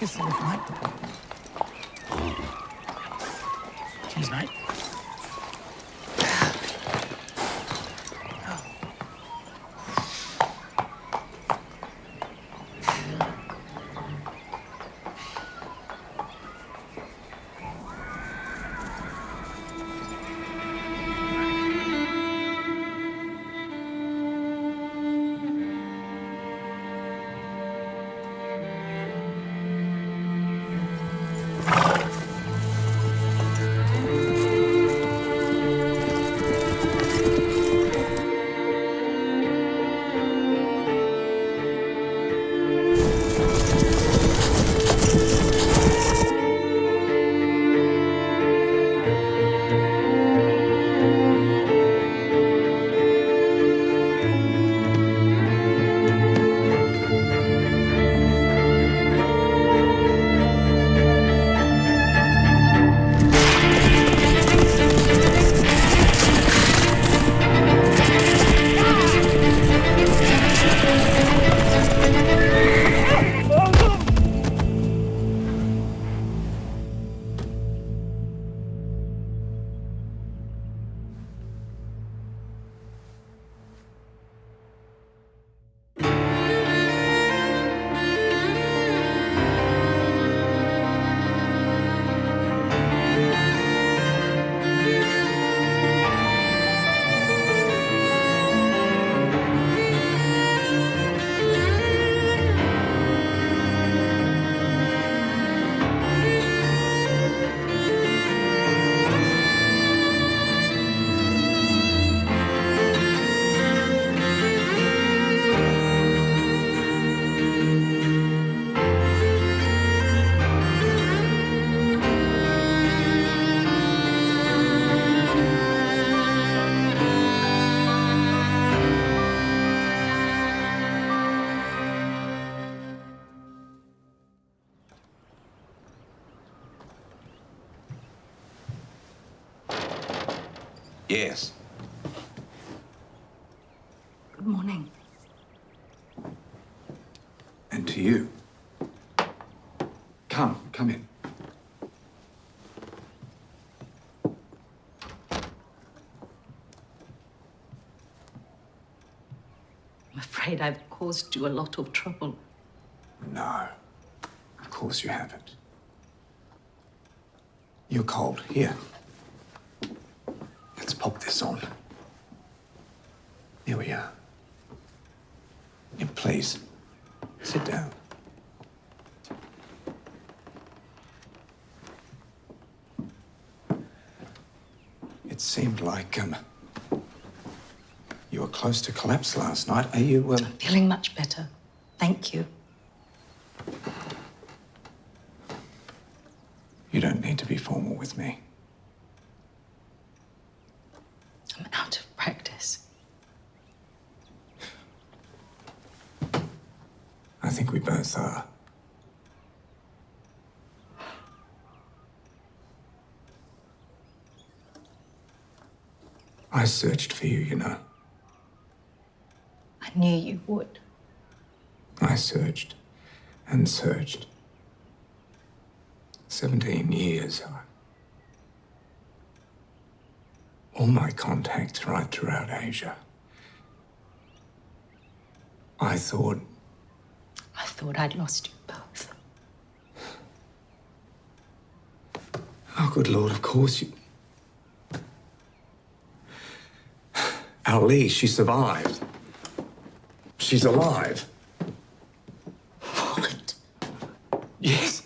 Cheers, little mate. Cheers, mate. Yes. Good morning. And to you. Come in. I'm afraid I've caused you a lot of trouble. No, of course you haven't. You're cold. Here. Let's pop this on. Here we are. Yeah, please, sit down. It seemed like, you were close to collapse last night. Are you, I'm feeling much better. Thank you. You don't need to be formal with me. I'm out of practice. I think we both are. I searched for you, you know. I knew you would. I searched and searched. 17 years. All my contacts right throughout Asia. I thought I'd lost you both. Oh, good Lord, of course you... Ali, she survived. She's alive. What? Yes.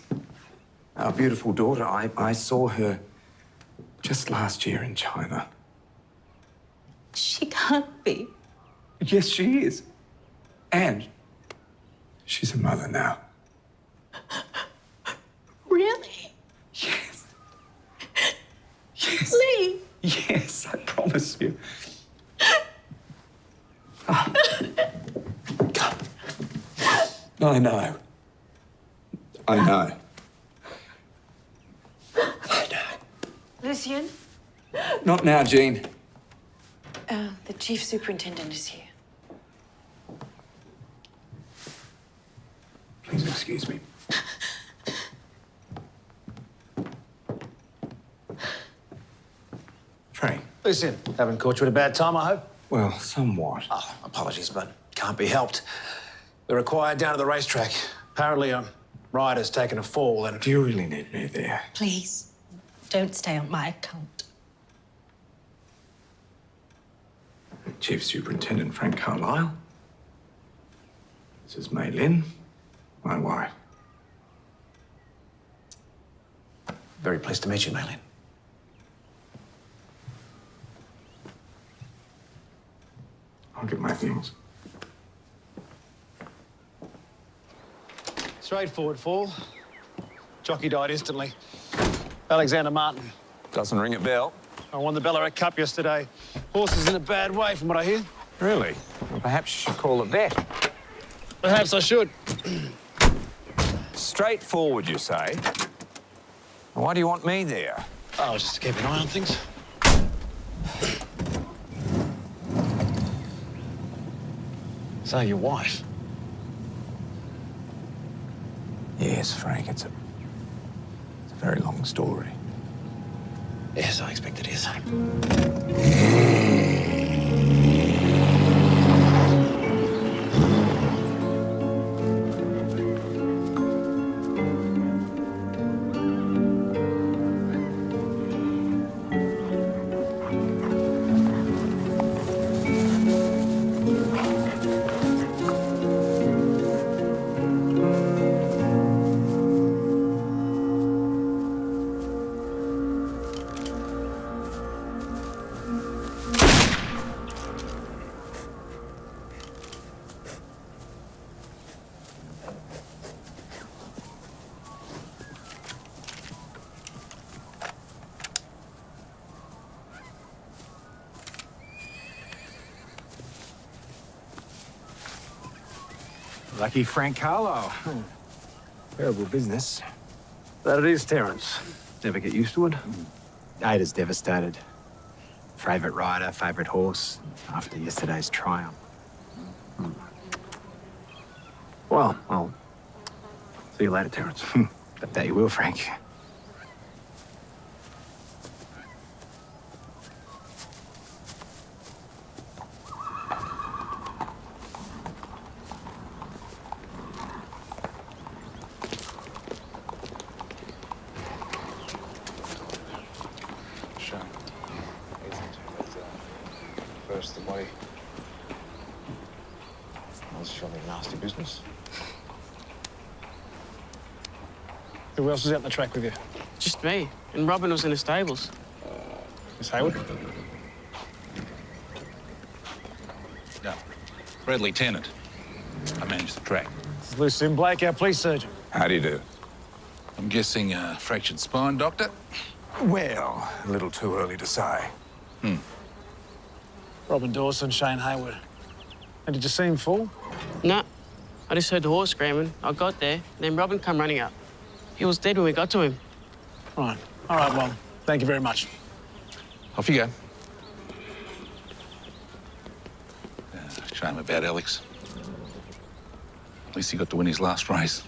Our beautiful daughter, I saw her just last year in China. She can't be. Yes, she is. And she's a mother now. Really? Yes. Yes. Lee! Yes, I promise you. Oh. Come. I know. I know. Lucien? Not now, Jean. The chief superintendent is here. Please excuse me. Listen, haven't caught you at a bad time, I hope? Well, somewhat. Oh, apologies, but can't be helped. We're required down to the racetrack. Apparently, a rider's taken a fall and... Do you really need me there? Please, don't stay on my account. Chief Superintendent Frank Carlisle. This is Mei Lin, my wife. Very pleased to meet you, Maylin. I'll get my things. Straightforward fall. Jockey died instantly. Alexander Martin. Doesn't ring a bell. I won the Ballarat Cup yesterday. Horse is in a bad way, from what I hear. Really? Well, perhaps you should call a vet. Perhaps I should. Straightforward, you say? Why do you want me there? Oh, just to keep an eye on things. So, your wife? Yes, Frank, it's a very long story. Yes, I expect it is. Lucky Frank Carlisle. Terrible business. That it is, Terence. Never get used to it. Ada's devastated. Favourite rider, favourite horse, after yesterday's triumph. Well, I'll see you later, Terence. That you will, Frank. First, the money. That was surely nasty business. Who else is out the track with you? Just me. And Robin was in the stables. Miss Hayward? No. Bradley Tennant. I manage the track. This is Lucien Blake, our police surgeon. How do you do? I'm guessing a fractured spine, Doctor? Well, a little too early to say. Robin Dawson, Shane Hayward. And did you see him fall? Nah. I just heard the horse screaming. I got there, then Robin come running up. He was dead when we got to him. Right. All right, well, thank you very much. Off you go. Shame about Alex. At least he got to win his last race.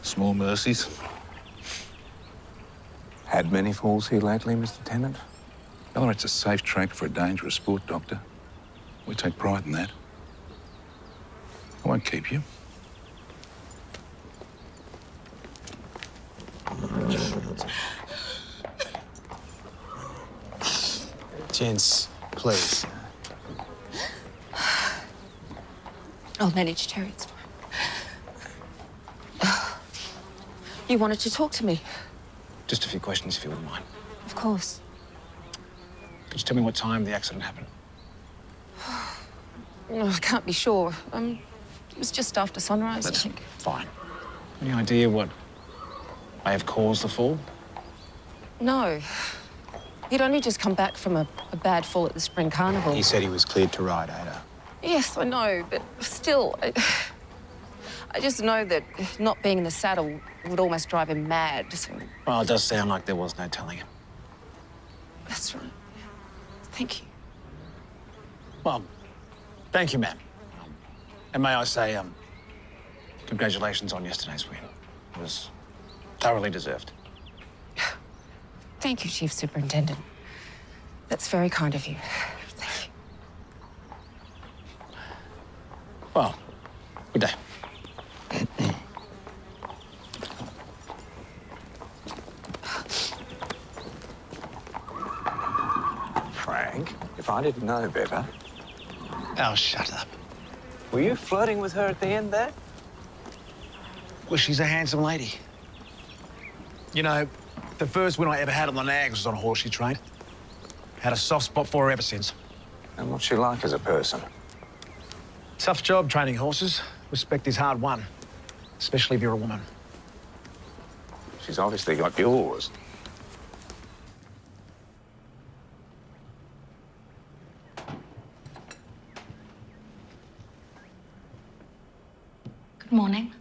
Small mercies. Had many falls here lately, Mr. Tennant? Ballarat's a safe track for a dangerous sport, Doctor. We take pride in that. I won't keep you. Gents, please. I'll manage, Terry. It's fine. You wanted to talk to me? Just a few questions, if you wouldn't mind. Of course. Could you tell me what time the accident happened? Oh, I can't be sure. It was just after sunrise, That's I think. fine. Any idea what may have caused the fall? No. He'd only just come back from a bad fall at the Spring Carnival. He said he was cleared to ride, Ada. Yes, I know, but still, I just know that not being in the saddle would almost drive him mad. So Well, it does sound like there was no telling him. that's right. Thank you. Well, thank you, ma'am. And may I say, congratulations on yesterday's win. It was thoroughly deserved. Thank you, Chief Superintendent. That's very kind of you. Thank you. Well, good day. Frank, if I didn't know better, Oh, shut up. were you flirting with her at the end there? Well, she's a handsome lady. You know, the first win I ever had on the nags was on a horse she trained. Had a soft spot for her ever since. And what's she like as a person? Tough job training horses. Respect is hard won, especially if you're a woman. She's obviously got yours. Good morning.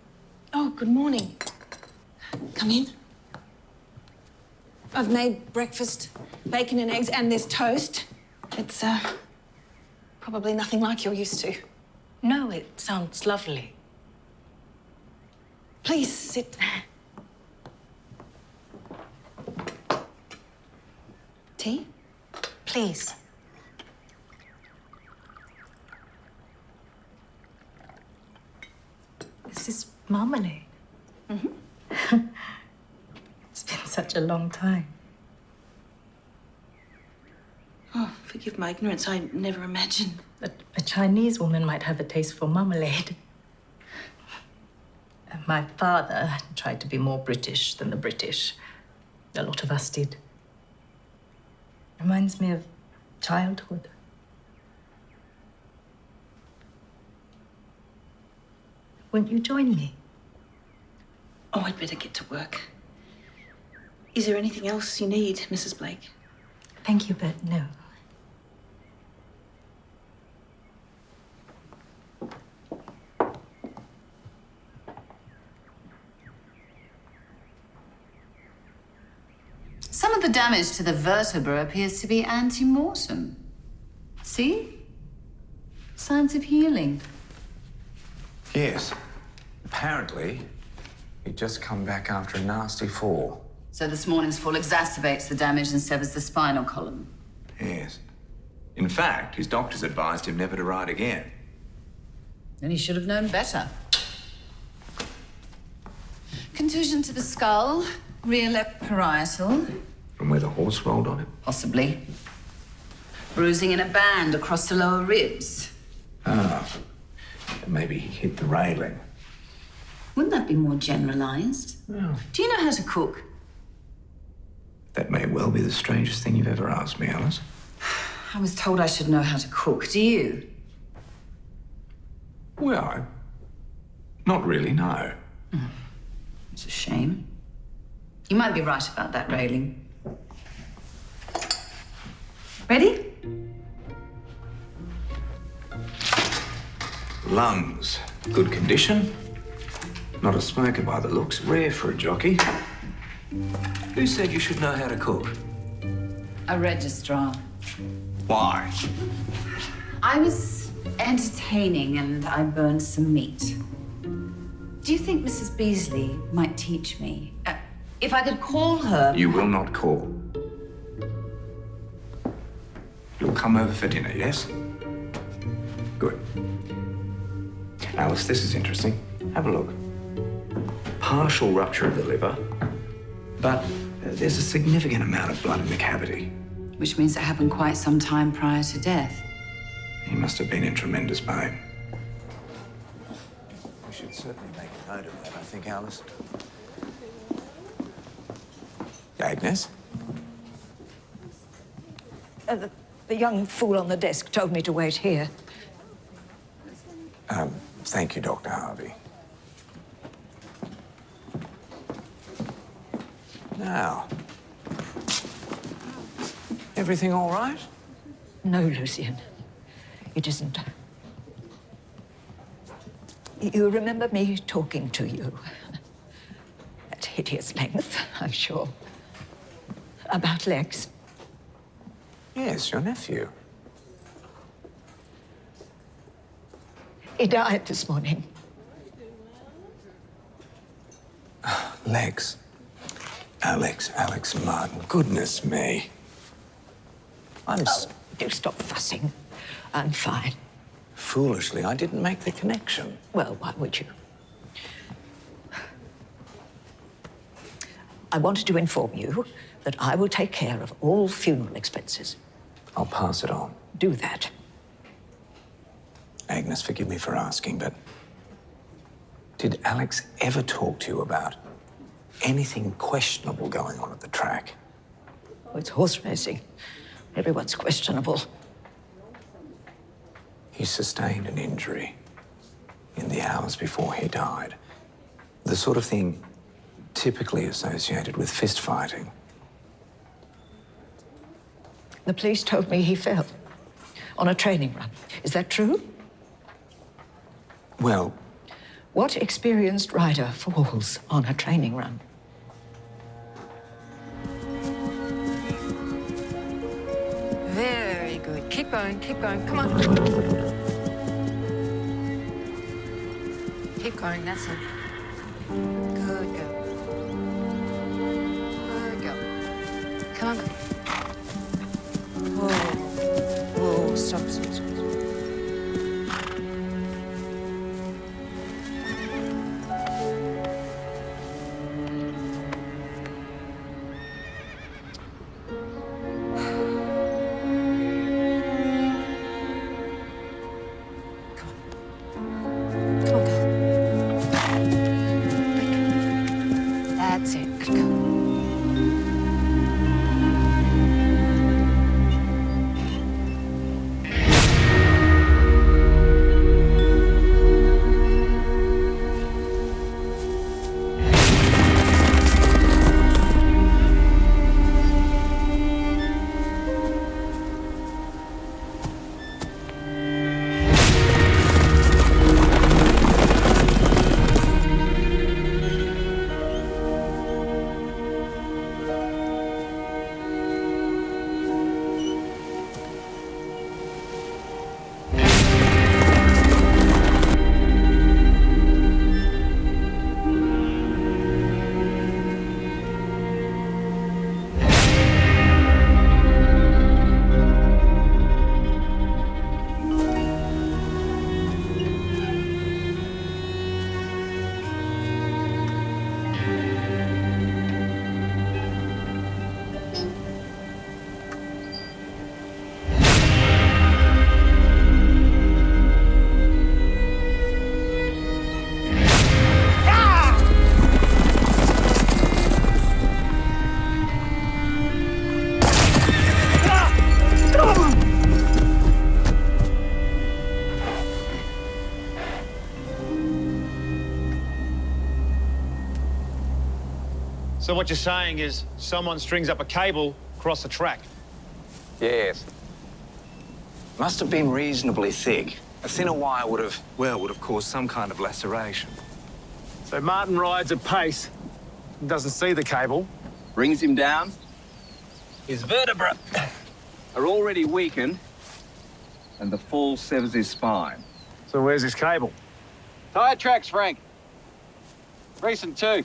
Oh, good morning. Come in. I've made breakfast, bacon and eggs, and there's toast. It's, probably nothing like you're used to. No, it sounds lovely. Please sit. Tea? Please. This is marmalade. Mm-hmm. It's been such a long time. Oh, forgive my ignorance. I never imagined. A Chinese woman might have a taste for marmalade. And my father tried to be more British than the British. A lot of us did. Reminds me of childhood. Won't you join me? Oh, I'd better get to work. Is there anything else you need, Mrs. Blake? Thank you, but no. Some of the damage to the vertebra appears to be ante-mortem. See? Signs of healing. Yes. Apparently, he'd just come back after a nasty fall. So this morning's fall exacerbates the damage and severs the spinal column. Yes. In fact, his doctors advised him never to ride again. Then he should have known better. Contusion to the skull, rear left parietal. From where the horse rolled on him? Possibly. Bruising in a band across the lower ribs. Ah. Maybe he hit the railing. Wouldn't that be more generalized? Well, Do you know how to cook? that may well be the strangest thing you've ever asked me, Alice. I was told I should know how to cook. Do you? Well, not really, no. It's a shame. You might be right about that railing. Ready? Lungs, good condition. Not a smoker by the looks. Rare for a jockey. Who said you should know how to cook? A registrar. Why? I was entertaining and I burned some meat. Do you think Mrs. Beasley might teach me? If I could call her... You will not call. You'll come over for dinner, yes? Good. Alice, this is interesting. Have a look. Partial rupture of the liver, but there's a significant amount of blood in the cavity. Which means it happened quite some time prior to death. He must have been in tremendous pain. We should certainly make a note of that, I think, Alice. Agnes? The young fool on the desk told me to wait here. Thank you, Dr. Harvey. Now, everything all right? No, Lucian, it isn't. You remember me talking to you at hideous length, I'm sure, about Lex? Yes, your nephew. He died this morning. Lex. Alex Martin. Goodness me. Do stop fussing. I'm fine. Foolishly, I didn't make the connection. Well, why would you? I wanted to inform you that I will take care of all funeral expenses. I'll pass it on. Do that. Agnes, forgive me for asking, but did Alex ever talk to you about anything questionable going on at the track? Oh, it's horse racing. Everyone's questionable. He sustained an injury in the hours before he died. The sort of thing typically associated with fist fighting. The police told me he fell on a training run. Is that true? Well, what experienced rider falls on a training run? Very good. Keep going, keep going. Come on. Keep going, that's it. Good girl. Good girl. Come on. Whoa. Whoa, stop, stop, stop. That's it. Good girl. So what you're saying is someone strings up a cable across the track? Yes. Must have been reasonably thick. A thinner wire would have caused some kind of laceration. So Martin rides at pace, doesn't see the cable. Brings him down. His vertebrae are already weakened, and the fall severs his spine. So where's his cable? Tire tracks, Frank. Recent too.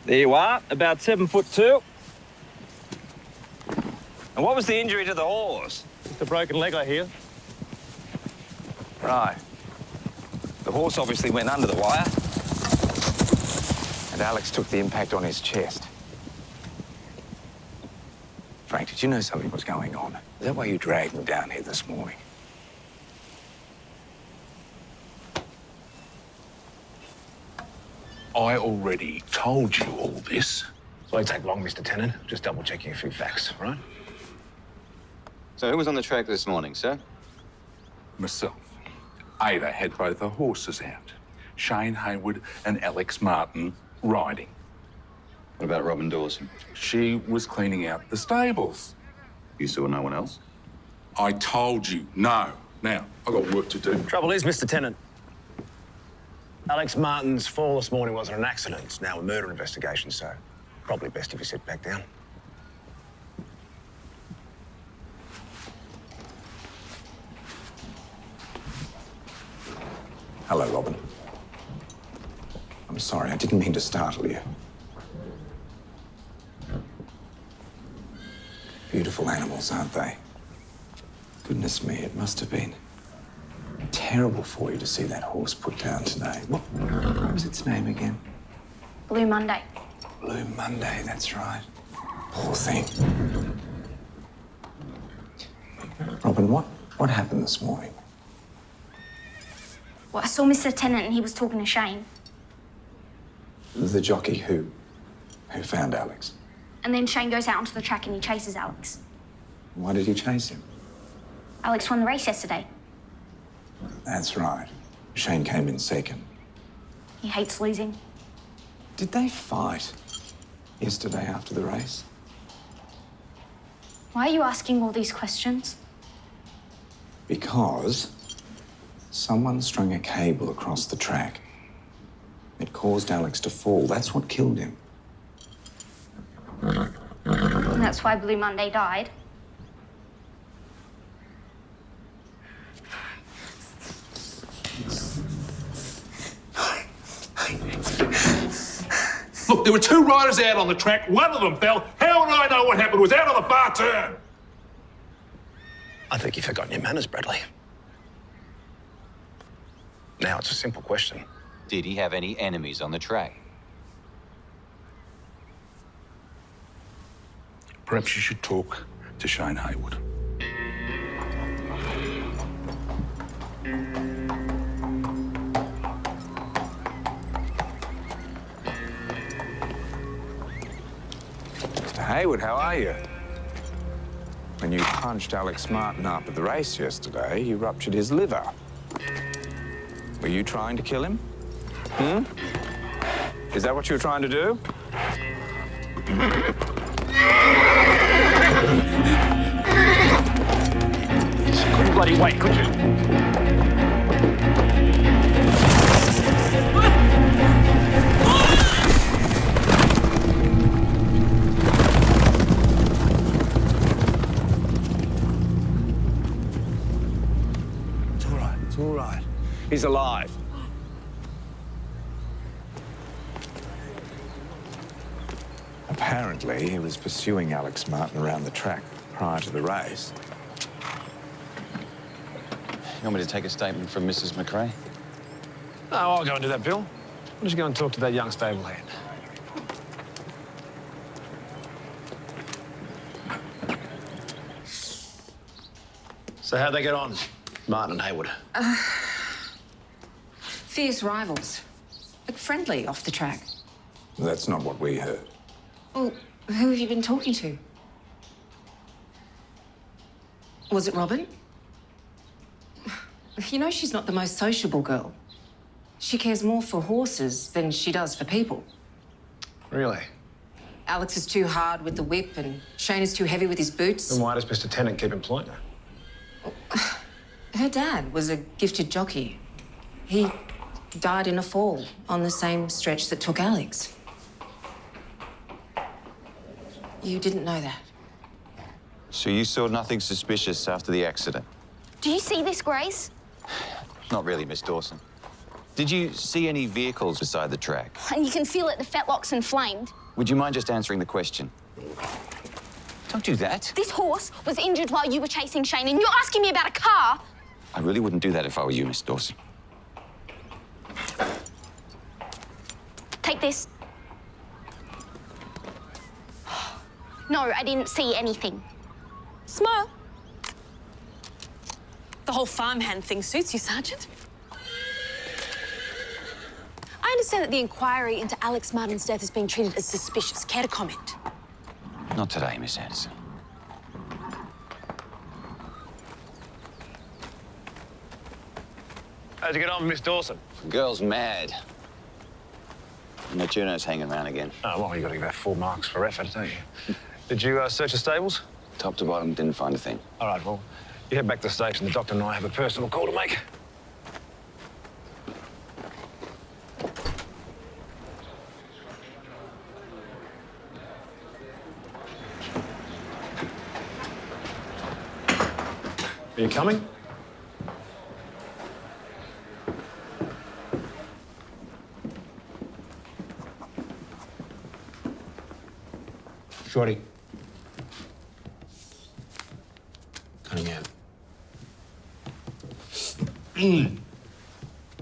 There you are, about 7'2". And what was the injury to the horse? Just a broken leg, I hear. Right. The horse obviously went under the wire, and Alex took the impact on his chest. Frank, did you know something was going on? Is that why you dragged him down here this morning? I already told you all this. So won't take long, Mr. Tennant. Just double-checking a few facts, all right? So who was on the track this morning, sir? Myself. Ada had both her horses out. Shane Hayward and Alex Martin riding. What about Robin Dawson? She was cleaning out the stables. You saw no one else? I told you, no. Now, I've got work to do. Trouble is, Mr. Tennant, Alex Martin's fall this morning wasn't an accident. It's now a murder investigation, so probably best if you sit back down. Hello, Robin. I'm sorry, I didn't mean to startle you. Beautiful animals, aren't they? Goodness me, it must have been terrible for you to see that horse put down today. What was its name again? Blue Monday. Blue Monday, that's right. Poor thing. Robin, what happened this morning? Well, I saw Mr. Tennant and he was talking to Shane. The jockey who found Alex. And then Shane goes out onto the track and he chases Alex. Why did he chase him? Alex won the race yesterday. That's right. Shane came in second. He hates losing. Did they fight yesterday after the race? Why are you asking all these questions? Because someone strung a cable across the track. It caused Alex to fall. That's what killed him. And that's why Blue Monday died. Look, there were two riders out on the track. One of them fell. How would I know what happened? It was out on the far turn. I think you've forgotten your manners, Bradley. Now it's a simple question. Did he have any enemies on the track? Perhaps you should talk to Shane Haywood. Mr. Haywood, how are you? When you punched Alex Martin after the race yesterday, you ruptured his liver. Were you trying to kill him? Is that what you were trying to do? You couldn't bloody wait, could you? It's all right. He's alive. Apparently, he was pursuing Alex Martin around the track prior to the race. You want me to take a statement from Mrs. McRae? No, I'll go and do that, Bill. I'll just go and talk to that young stable hand. So how'd they get on, Martin and Haywood? Fierce rivals, but friendly off the track. That's not what we heard. Well, who have you been talking to? Was it Robin? You know she's not the most sociable girl. She cares more for horses than she does for people. Really? Alex is too hard with the whip and Shane is too heavy with his boots. Then why does Mr. Tennant keep employing her? Her dad was a gifted jockey. He died in a fall on the same stretch that took Alex. You didn't know that? So you saw nothing suspicious after the accident? Do you see this, Grace? Not really, Miss Dawson. Did you see any vehicles beside the track? And you can feel it, the fetlocks inflamed. Would you mind just answering the question? Don't do that. This horse was injured while you were chasing Shane, and you're asking me about a car? I really wouldn't do that if I were you, Miss Dawson. Take this. No, I didn't see anything. Smile. The whole farmhand thing suits you, Sergeant. I understand that the inquiry into Alex Martin's death is being treated as suspicious. Care to comment? Not today, Miss Anderson. How'd you get on, Miss Dawson? The girl's mad. And the Juno's hanging around again. Oh, well, you got to give her full marks for effort, don't you? Did you search the stables? Top to bottom, didn't find a thing. All right, well, you head back to the station. The doctor and I have a personal call to make. Are you coming? Shorty. Cutting out.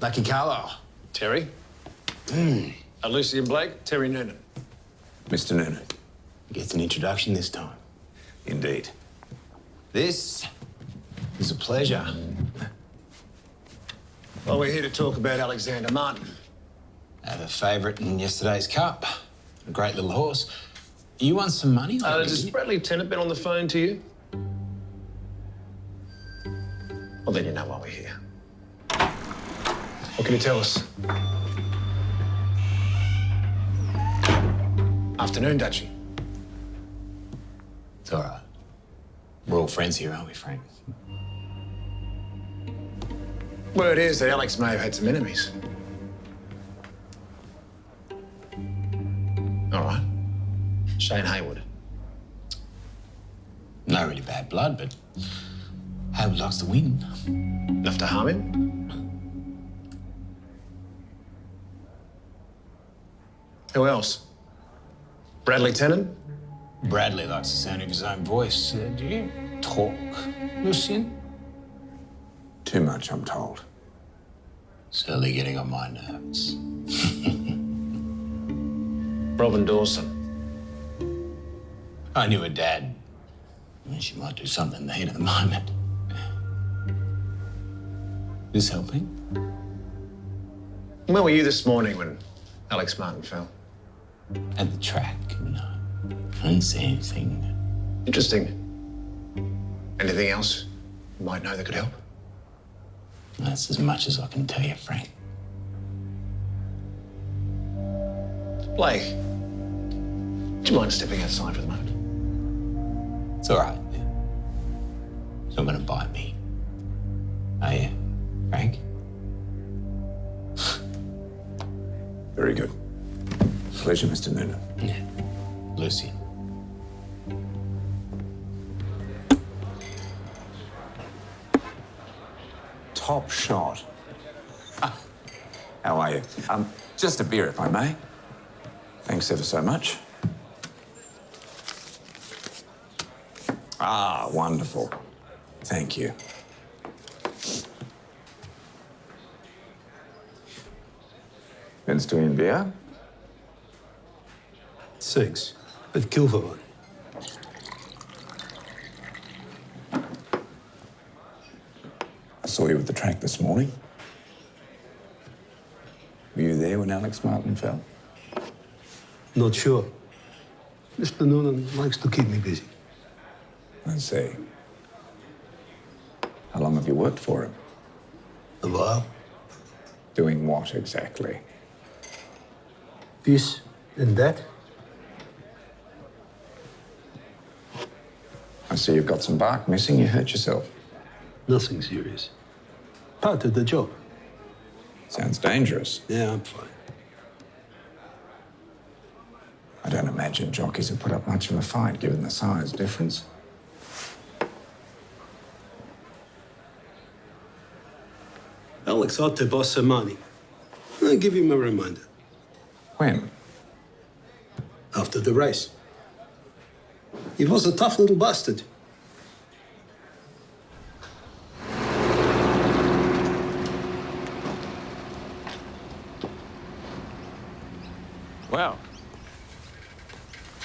Lucky Carlo. Terry. Lucy and Blake, Terry Noonan. Mr. Noonan. Gets an introduction this time. Indeed. This is a pleasure. Well, we're here to talk about Alexander Martin. I have a favourite in yesterday's cup. A great little horse. You want some money? Does Bradley Tennant been on the phone to you? Well, then you know why we're here. What can you tell us? Afternoon, Dutchie. It's all right. We're all friends here, aren't we, Frank? Word is that Alex may have had some enemies. All right. Shane Haywood. No really bad blood, but Haywood likes to win. Enough to harm him? Who else? Bradley Tennant? Bradley likes the sound of his own voice. Do you talk, Lucian? Too much, I'm told. Certainly getting on my nerves. Robin Dawson. I knew her dad. She might do something in the heat of the moment. This helping? Where were you this morning when Alex Martin fell? At the track, no. I didn't see anything. Interesting. Anything else you might know that could help? That's as much as I can tell you, Frank. Blake, do you mind stepping outside for the moment? It's all right. It's not going to bite me. Are you, Frank? Very good. Pleasure, Mr. Noonan. Yeah. Lucy. Top shot. How are you? Just a beer, if I may. Thanks ever so much. Ah, wonderful. Thank you. Wenn's du in Bier? 6. At Kilverwood. I saw you at the track this morning. Were you there when Alex Martin fell? Not sure. Mr. Noonan likes to keep me busy. I see. How long have you worked for him? A while. Doing what exactly? This and that. I see you've got some bark missing. You hurt yourself. Nothing serious. Part of the job. Sounds dangerous. Yeah, I'm fine. I don't imagine jockeys have put up much of a fight, given the size difference. Alex ought to boss some money. I'll give him a reminder. When? After the race. He was a tough little bastard. Well,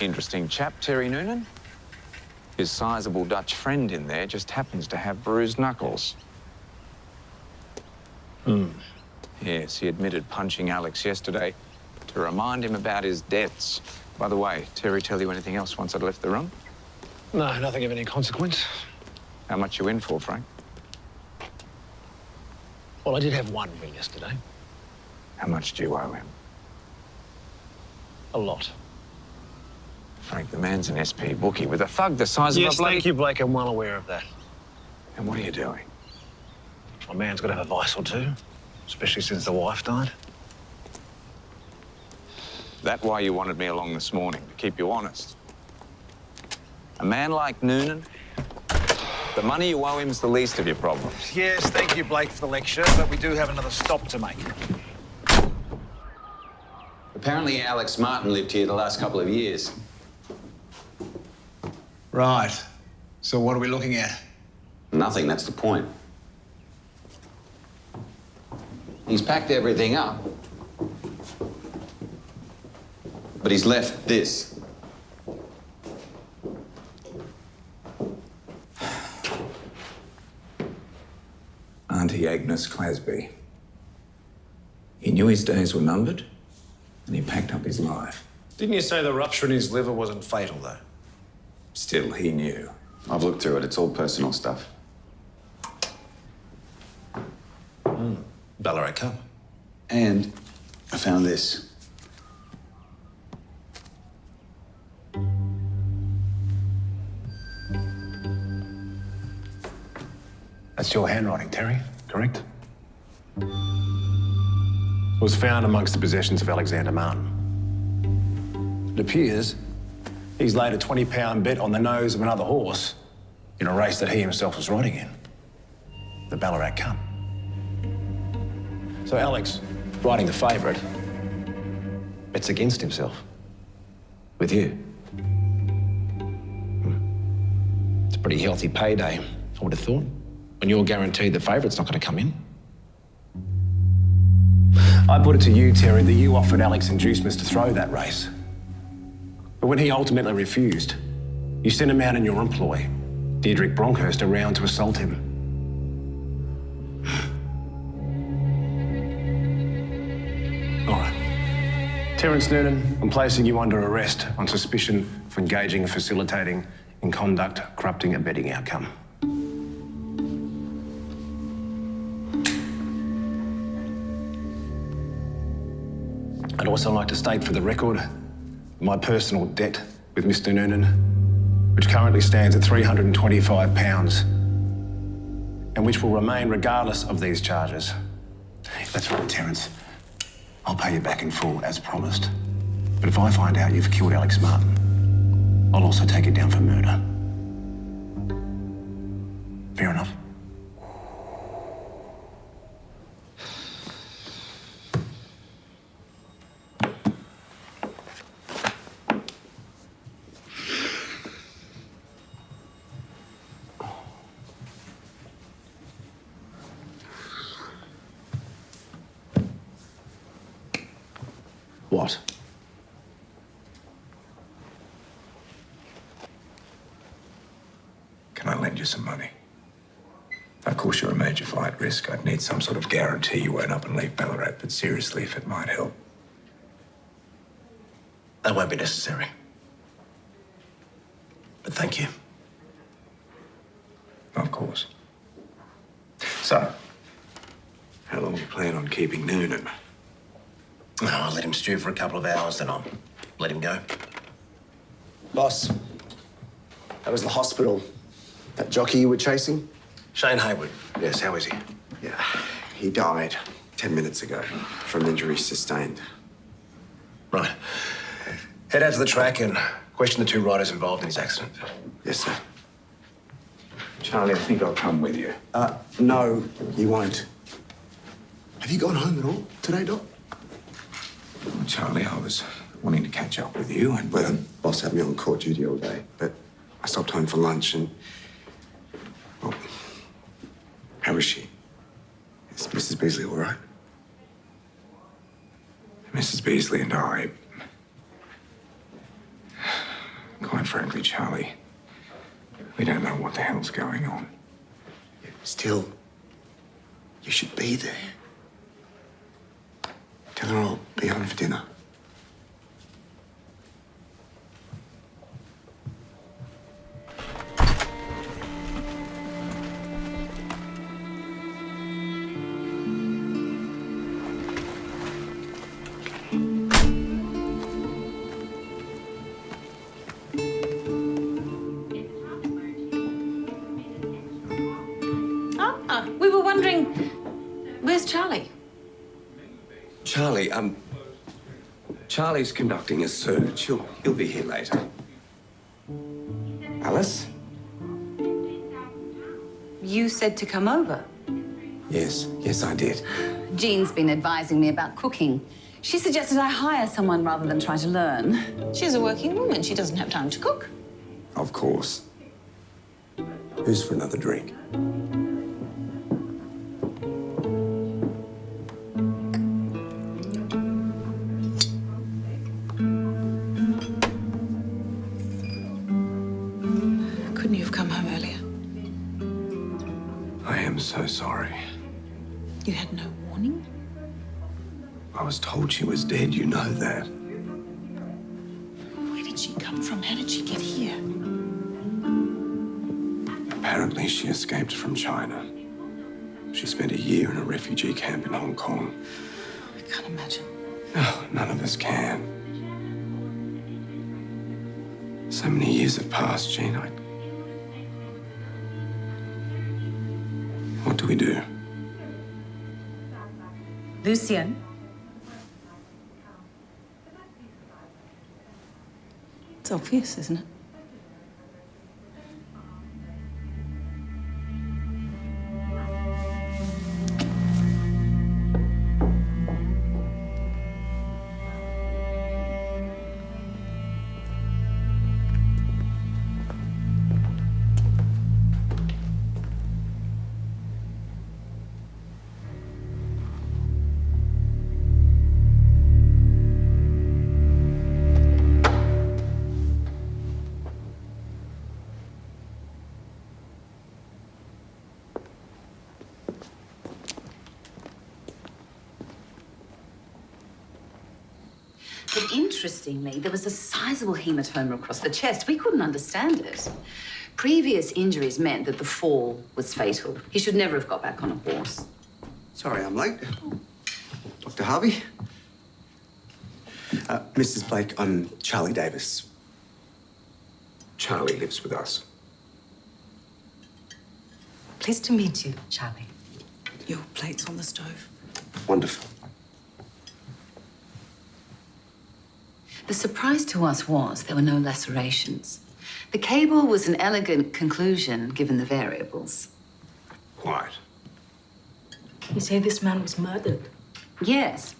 interesting chap, Terry Noonan. His sizable Dutch friend in there just happens to have bruised knuckles. Yes, he admitted punching Alex yesterday to remind him about his debts. By the way, Terry tell you anything else once I'd left the room? No, nothing of any consequence. How much you in for, Frank? Well, I did have one win yesterday. How much do you owe him? A lot. Frank, the man's an SP bookie with a thug the size Yes, of a bloody... thank you, Blake. I'm well aware of that. And what are you doing? A man's got to have a vice or two, especially since the wife died. That why you wanted me along this morning, to keep you honest? A man like Noonan, the money you owe him's the least of your problems. Yes, thank you, Blake, for the lecture, but we do have another stop to make. Apparently Alex Martin lived here the last couple of years. Right. So what are we looking at? Nothing, that's the point. He's packed everything up. But he's left this. Auntie Agnes Clasby. He knew his days were numbered, and he packed up his life. Didn't you say the rupture in his liver wasn't fatal, though? Still, he knew. I've looked through it. It's all personal stuff. Ballarat Cup. And I found this. That's your handwriting, Terry, correct? It was found amongst the possessions of Alexander Martin. It appears he's laid a 20-pound bet on the nose of another horse in a race that he himself was riding in, the Ballarat Cup. So Alex, riding the favourite, bets against himself. With you. It's a pretty healthy payday, I would have thought, when you're guaranteed the favourite's not going to come in. I put it to you, Terry, that you offered Alex inducements to throw that race. But when he ultimately refused, you sent a man in your employ, Deirdre Bronkhurst, around to assault him. All right. Terence Noonan, I'm placing you under arrest on suspicion of engaging and facilitating in conduct corrupting a betting outcome. I'd also like to state for the record my personal debt with Mr. Noonan, which currently stands at £325, and which will remain regardless of these charges. That's right, Terence. I'll pay you back in full, as promised. But if I find out you've killed Alex Martin, I'll also take you down for murder. Fair enough? What? Can I lend you some money? Of course, you're a major flight risk. I'd need some sort of guarantee you won't up and leave Ballarat, but seriously, if it might help. That won't be necessary. But thank you. Of course. So, how long do you plan on keeping Noonan? Oh, I'll let him stew for a couple of hours, then I'll let him go. Boss, that was the hospital. That jockey you were chasing? Shane Hayward. Yes, how is he? Yeah, he died 10 minutes ago from injuries sustained. Right. Head out to the track and question the two riders involved in his accident. Yes, sir. Charlie, I think I'll come with you. No, you won't. Have you gone home at all today, Doc? Well, Charlie, I was wanting to catch up with you and... Well, the boss had me on court duty all day, but I stopped home for lunch and... Well, how is she? Is Mrs. Beasley all right? Mrs. Beasley and I... Quite frankly, Charlie, we don't know what the hell's going on. Still, you should be there. Tell her I'll be home for dinner. We were wondering, where's Charlie? Charlie, Charlie's conducting a search. He'll be here later. Alice? You said to come over. Yes, I did. Jean's been advising me about cooking. She suggested I hire someone rather than try to learn. She's a working woman. She doesn't have time to cook. Of course. Who's for another drink? Couldn't you have come home earlier? I am so sorry. You had no warning? I was told she was dead, you know that. Where did she come from? How did she get here? Apparently, she escaped from China. She spent a year in a refugee camp in Hong Kong. I can't imagine. No, none of us can. So many years have passed, Jean. What do we do? Lucien? It's obvious, isn't it? But interestingly, there was a sizable hematoma across the chest. We couldn't understand it. Previous injuries meant that the fall was fatal. He should never have got back on a horse. Sorry, I'm late. Dr. Harvey? Mrs. Blake, I'm Charlie Davis. Charlie lives with us. Pleased to meet you, Charlie. Your plate's on the stove. Wonderful. The surprise to us was there were no lacerations. The cable was an elegant conclusion, given the variables. Quite. You say this man was murdered? Yes.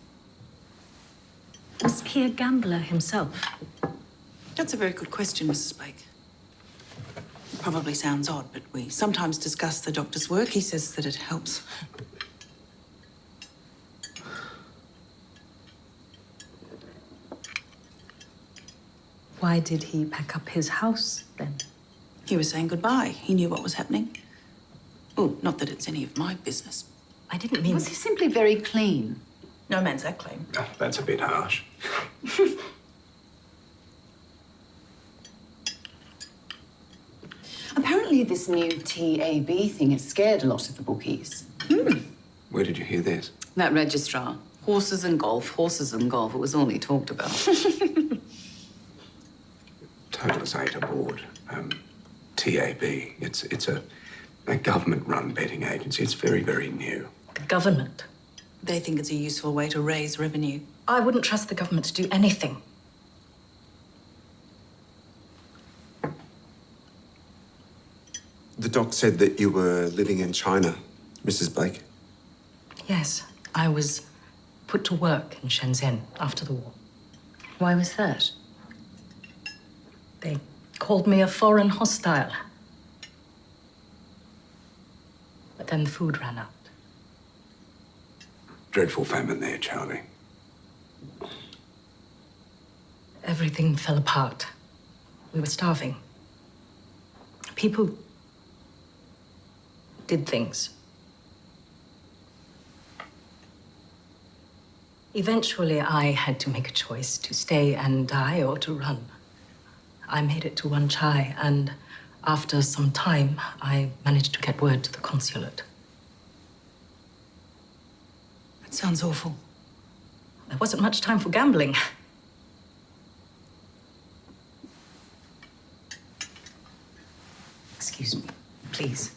Was he a gambler himself? That's a very good question, Mrs. Blake. Probably sounds odd, but we sometimes discuss the doctor's work. He says that it helps. Why did he pack up his house, then? He was saying goodbye. He knew what was happening. Oh, not that it's any of my business. I didn't mean... Was he simply very clean? No man's that claim. Oh, that's a bit harsh. Apparently this new TAB thing has scared a lot of the bookies. Where did you hear this? That registrar. Horses and golf, horses and golf. It was all he talked about. Total is 8 aboard. TAB. It's a government-run betting agency. It's very, very new. The government? They think it's a useful way to raise revenue. I wouldn't trust the government to do anything. The doc said that you were living in China, Mrs. Blake. Yes, I was put to work in Shenzhen after the war. Why was that? They called me a foreign hostile. But then the food ran out. Dreadful famine there, Charlie. Everything fell apart. We were starving. People did things. Eventually, I had to make a choice to stay and die or to run. I made it to Wan Chai, and after some time, I managed to get word to the consulate. That sounds awful. There wasn't much time for gambling. Excuse me, please.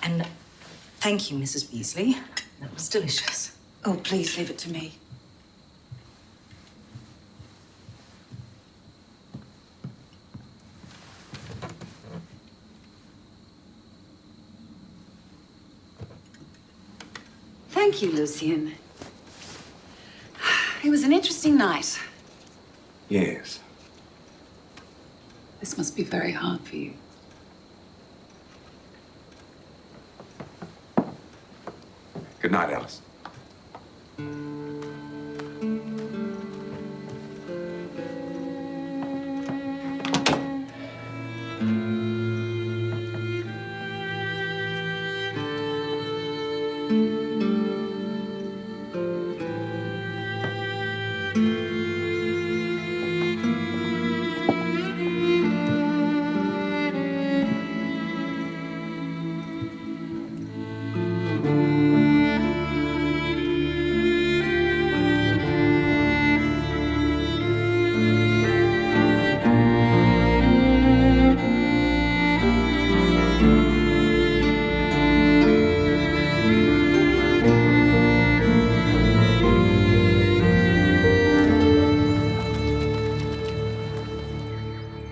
And thank you, Mrs. Beasley. That was delicious. Oh, please leave it to me. Thank you, Lucien. It was an interesting night. Yes. This must be very hard for you. Good night, Alice.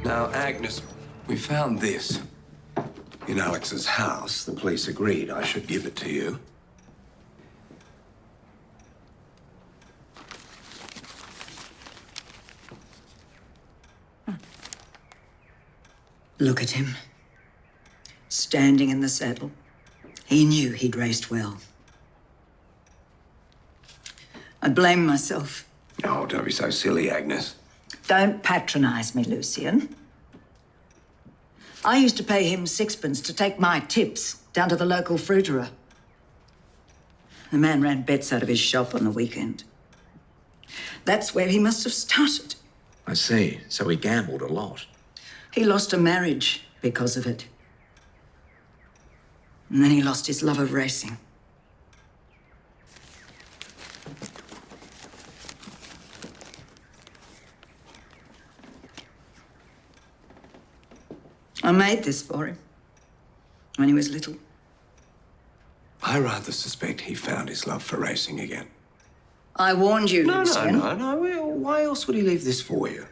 Now, Agnes, we found this in Alex's house. The police agreed I should give it to you. Look at him. Standing in the saddle. He knew he'd raced well. I blame myself. Oh, don't be so silly, Agnes. Don't patronize me, Lucian. I used to pay him sixpence to take my tips down to the local fruiterer. The man ran bets out of his shop on the weekend. That's where he must have started. I see. So he gambled a lot. He lost a marriage because of it. And then he lost his love of racing. I made this for him when he was little. I rather suspect he found his love for racing again. I warned you, Lucian. No. Well, why else would he leave this for you?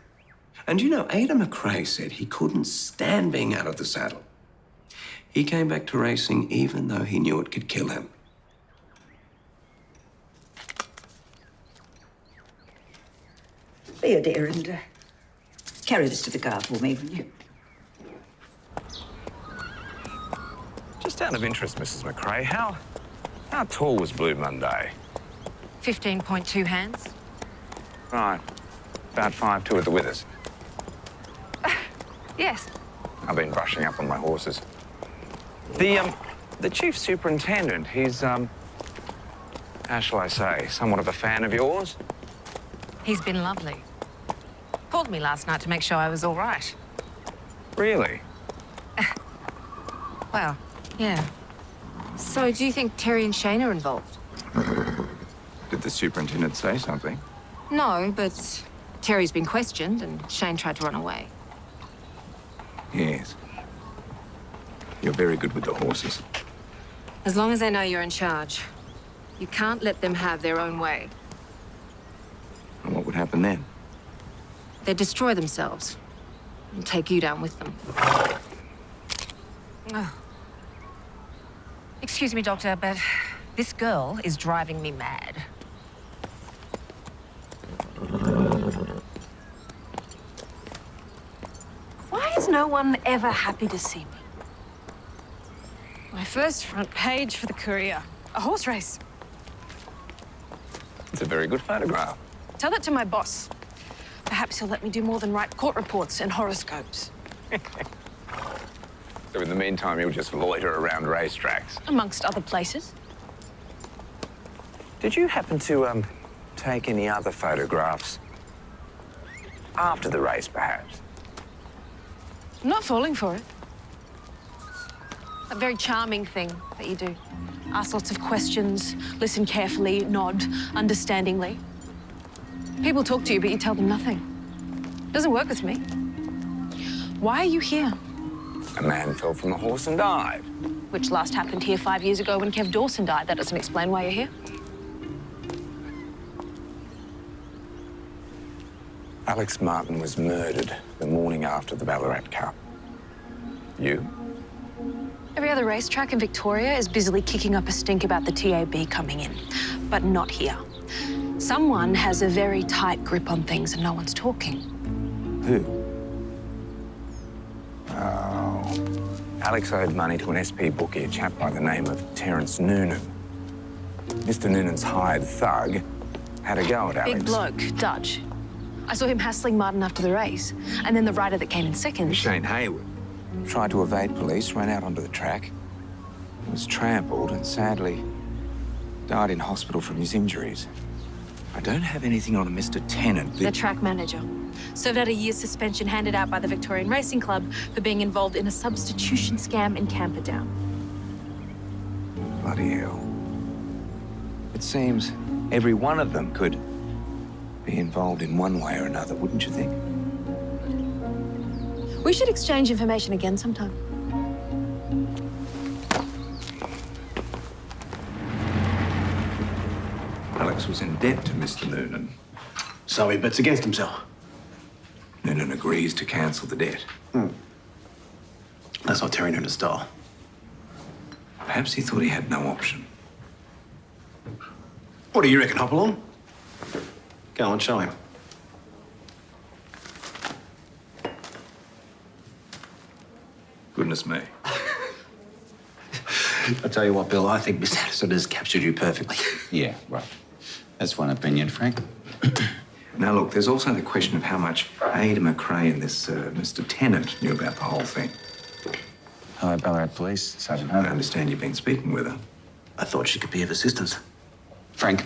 And you know, Ada McRae said he couldn't stand being out of the saddle. He came back to racing even though he knew it could kill him. Be a dear and carry this to the car for me, will you? Just out of interest, Mrs. McRae, how tall was Blue Monday? 15.2 hands. Right. About 5'2" at the withers. Yes. I've been brushing up on my horses. The chief superintendent, he's, how shall I say, somewhat of a fan of yours? He's been lovely. Called me last night to make sure I was all right. Really? Well, yeah. So do you think Terry and Shane are involved? Did the superintendent say something? No, but Terry's been questioned and Shane tried to run away. Yes. You're very good with the horses. As long as they know you're in charge. You can't let them have their own way. And what would happen then? They destroy themselves and take you down with them. Oh. Excuse me, Doctor, but this girl is driving me mad. Why is no one ever happy to see me? My first front page for the Courier. A horse race. It's a very good photograph. Tell that to my boss. Perhaps he'll let me do more than write court reports and horoscopes. So in the meantime, you'll just loiter around racetracks. Amongst other places. Did you happen to, take any other photographs? After the race, perhaps? I'm not falling for it. A very charming thing that you do. Ask lots of questions, listen carefully, nod understandingly. People talk to you, but you tell them nothing. Doesn't work with me. Why are you here? A man fell from a horse and died. Which last happened here 5 years ago when Kev Dawson died. That doesn't explain why you're here. Alex Martin was murdered the morning after the Ballarat Cup. You? Every other racetrack in Victoria is busily kicking up a stink about the TAB coming in, but not here. Someone has a very tight grip on things and no one's talking. Who? Alex owed money to an SP bookie, a chap by the name of Terence Noonan. Mr. Noonan's hired thug had a go at Alex. Big bloke, Dutch. I saw him hassling Martin after the race. And then the rider that came in second. Shane Hayward tried to evade police, ran out onto the track, was trampled and sadly died in hospital from his injuries. I don't have anything on a Mr. Tennant. The track manager. Served out a year's suspension handed out by the Victorian Racing Club for being involved in a substitution scam in Camperdown. Bloody hell. It seems every one of them could be involved in one way or another, wouldn't you think? We should exchange information again sometime. Alex was in debt to Mr. Noonan. So he bets against himself. Noonan agrees to cancel the debt. That's not Terry Noonan's style. Perhaps he thought he had no option. What do you reckon, Hopalong? Go on, show him. Goodness me. I tell you what, Bill, I think Miss Addison has captured you perfectly. Yeah, right. That's one opinion, Frank. Now, look, there's also the question of how much Ada McRae and this Mr. Tennant knew about the whole thing. Hello, Ballarat Police. Sergeant I Hunter. understand you've been speaking with her. I thought she could be of assistance. Frank.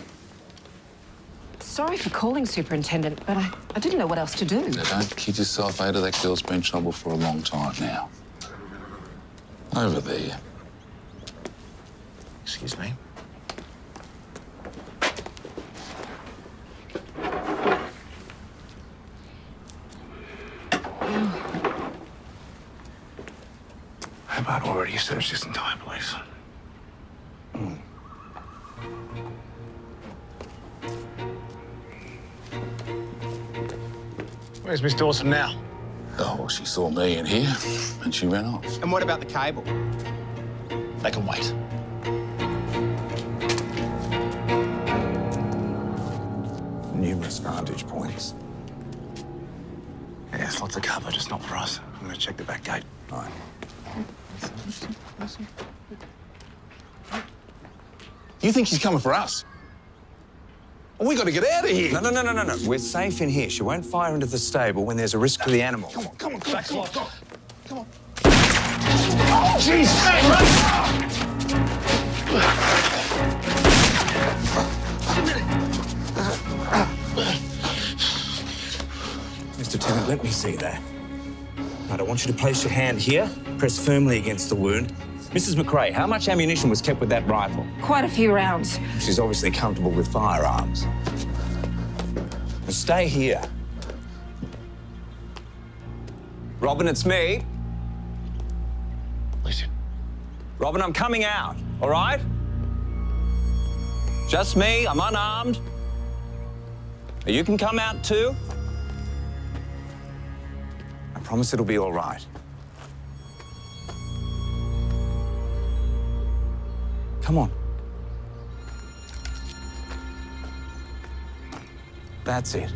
Sorry for calling, Superintendent, but I didn't know what else to do. Now, don't kid yourself, Ada. That girl's been in trouble for a long time now. Over there. Excuse me. How about already searched this entire place? Where's Miss Dawson now? Oh, well, she saw me in here and she ran off. And what about the cable? They can wait. Numerous vantage points. Yes, lots of cover, just not for us. I'm gonna check the back gate. All right. You think she's coming for us? Well, we got to get out of here. No. We're safe in here. She won't fire into the stable when there's a risk to the animal. Come on. Come on. Oh, jeez! Mr. Tennant, let me see that. Right, I want you to place your hand here, press firmly against the wound. Mrs. McRae, how much ammunition was kept with that rifle? Quite a few rounds. She's obviously comfortable with firearms. Now stay here. Robin, it's me. Listen. Robin, I'm coming out, all right? Just me, I'm unarmed. Now, you can come out too. I promise it'll be all right. Come on. That's it.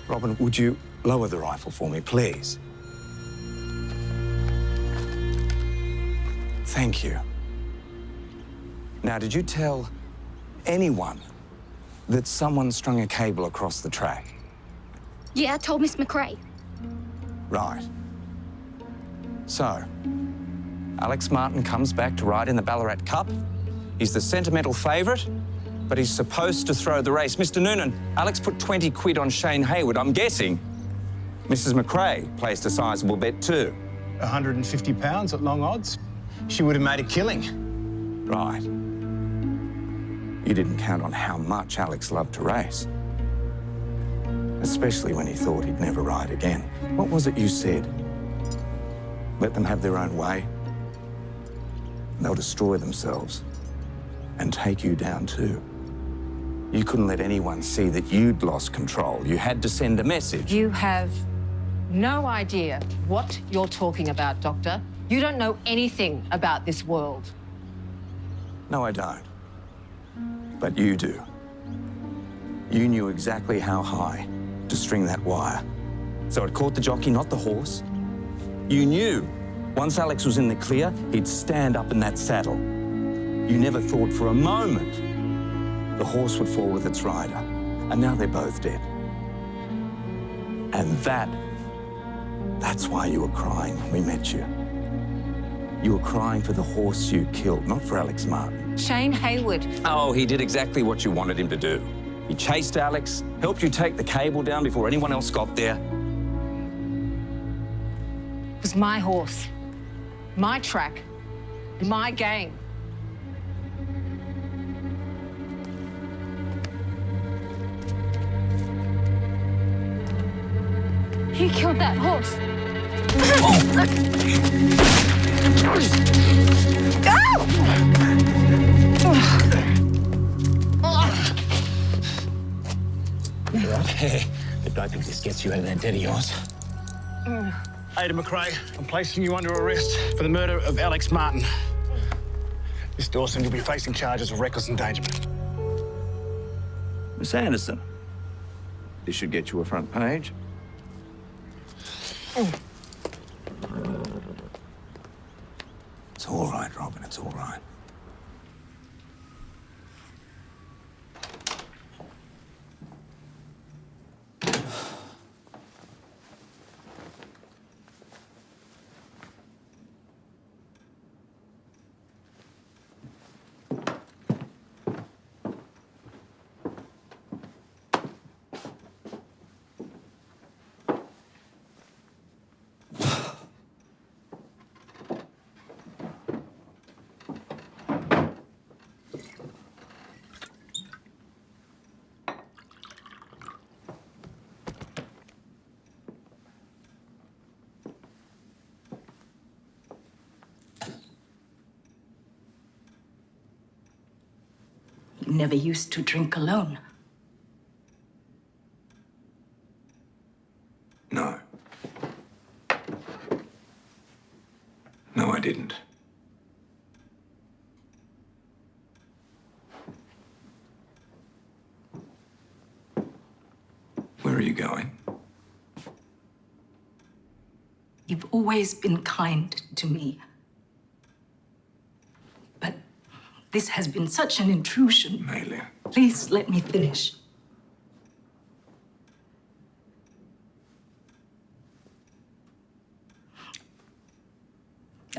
Robin, would you lower the rifle for me, please? Thank you. Now, did you tell anyone that someone strung a cable across the track? Yeah, I told Miss McRae. Right. So, Alex Martin comes back to ride in the Ballarat Cup. He's the sentimental favourite, but he's supposed to throw the race. Mr. Noonan, Alex put 20 quid on Shane Hayward. I'm guessing Mrs. McRae placed a sizable bet too. £150 at long odds? She would have made a killing. Right. You didn't count on how much Alex loved to race. Especially when he thought he'd never ride again. What was it you said? Let them have their own way. They'll destroy themselves and take you down too. You couldn't let anyone see that you'd lost control. You had to send a message. You have no idea what you're talking about, Doctor. You don't know anything about this world. No, I don't. But you do. You knew exactly how high to string that wire. So it caught the jockey, not the horse. You knew once Alex was in the clear, he'd stand up in that saddle. You never thought for a moment the horse would fall with its rider. And now they're both dead. And that's why you were crying when we met you. You were crying for the horse you killed, not for Alex Martin. Shane Hayward. Oh, he did exactly what you wanted him to do. He chased Alex, helped you take the cable down before anyone else got there. It was my horse, my track, my game. He killed that horse. You're right. I don't think this gets you out of that debt of yours. Ada McRae, I'm placing you under arrest for the murder of Alex Martin. Miss Dawson, you'll be facing charges of reckless endangerment. Miss Anderson, this should get you a front page. It's all right, Robin, it's all right. You never used to drink alone. No. No, I didn't. Where are you going? You've always been kind to me. But this has been such an intrusion. Amelia. Please let me finish.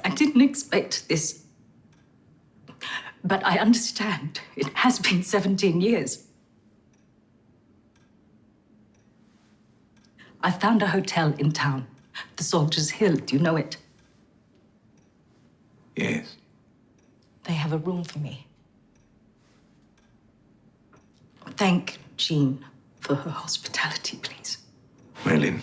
I didn't expect this. But I understand. It has been 17 years. I found a hotel in town, the Soldiers Hill. Do you know it? Yes. They have a room for me. Thank Jean for her hospitality, please. Maylin.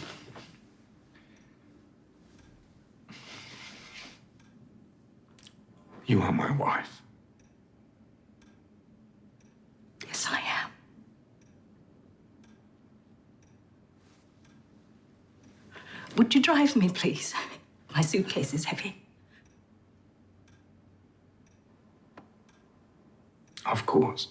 You are my wife. Yes, I am. Would you drive me, please? My suitcase is heavy. Of course.